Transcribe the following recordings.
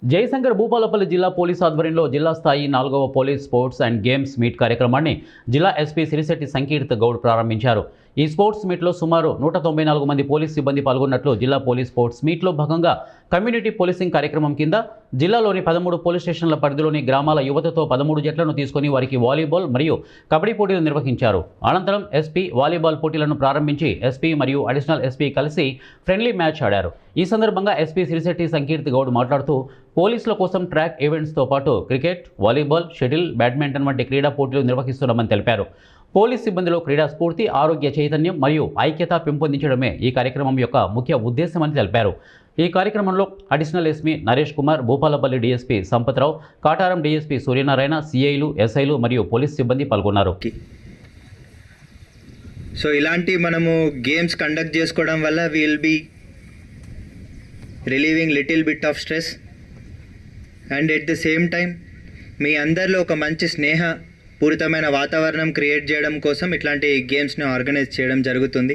జయశంకర్ భూపాలపల్లి జిల్లా పోలీస్ ఆధ్వర్యంలో జిల్లా స్థాయి 4వ police sports and games meet కార్యక్రమాన్ని జిల్లా ఎస్పీ సిరిశెట్టి సంకీర్త్ గౌడ్ ప్రారంభించారు. ఈ స్పోర్ట్స్ మీట్లో సుమారు 194 మంది పోలీస్ సిబ్బంది పాల్గొన్నట్లు జిల్లా పోలీస్ స్పోర్ట్స్ మీట్లో భాగంగా కమ్యూనిటీ పోలీసింగ్ కార్యక్రమం కింద జిల్లాలోని 13 పోలీస్ స్టేషన్ల పరిధిలోని గ్రామాల యువతతో 13 జట్లను తీసుకుని వారికి వాలీబాల్ మరియు కబడ్డీ పోటీలు నిర్వహించారు. అనంతరం ఎస్పీ వాలీబాల్ పోటీలను ప్రారంభించి ఎస్పీ మరియు అడిషనల్ ఎస్పీ కలిసి ఫ్రెండ్లీ మ్యాచ్ ఆడారు. ఈ సందర్భంగా ఎస్పీ సిరిశెట్టి సంకీర్త్ గౌడ్ మాట్లాడుతూ పోలీసుల కోసం ట్రాక్ ఈవెంట్స్తో పాటు క్రికెట్, వాలీబాల్, షటిల్, బ్యాడ్మింటన్ వంటి క్రీడా పోటీలు నిర్వహిస్తున్నామని తెలిపారు. పోలీస్ సిబ్బందిలో క్రీడా స్ఫూర్తి, ఆరోగ్య చైతన్యం మరియు ఐక్యత పెంపొందించడమే ఈ కార్యక్రమం యొక్క ముఖ్య ఉద్దేశమని తెలిపారు. ఈ కార్యక్రమంలో additional SP Naresh Kumar, Bhupalpally DSP Sampatrao, Kataram DSP Suryanarayana, సిఐలు, ఎస్ఐలు మరియు పోలీస్ సిబ్బంది పాల్గొన్నారు. సో ఇలాంటి మనము గేమ్స్ కండక్ట్ చేసుకోవడం వల్ల will be relieving little bit of stress and at the same time మీ అందరిలో ఒక మంచి స్నేహపూరితమైన వాతావరణం క్రియేట్ చేయడం కోసం ఇట్లాంటి గేమ్స్ని ఆర్గనైజ్ చేయడం జరుగుతుంది.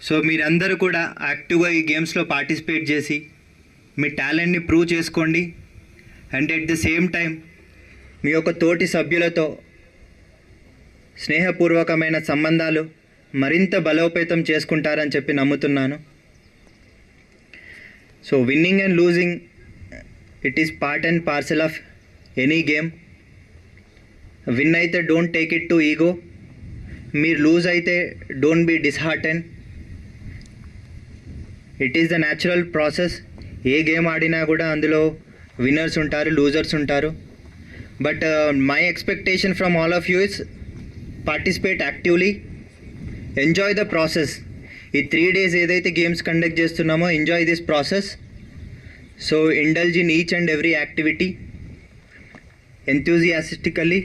సో మీరందరూ కూడా యాక్టివ్గా ఈ గేమ్స్లో పార్టిసిపేట్ చేసి మీ టాలెంట్ని ప్రూవ్ చేసుకోండి. And at the same time మీ యొక్క తోటి సభ్యులతో స్నేహపూర్వకమైన సంబంధాలు మరింత బలోపేతం చేసుకుంటారని చెప్పి నమ్ముతున్నాను. So winning and losing it is part and parcel of any game. Win అయితే don't take it to ego, మీరు లూజ్ అయితే don't be dishearten. It is the natural process. ఏ గేమ్ ఆడినా కూడా అందులో విన్నర్స్ ఉంటారు, లూజర్స్ ఉంటారు. But my expectation from all of you is participate actively, enjoy the process. ఈ 3 days ఏదైతే గేమ్స్ కండక్ట్ చేస్తున్నామో enjoy this process. So indulge in each and every activity enthusiastically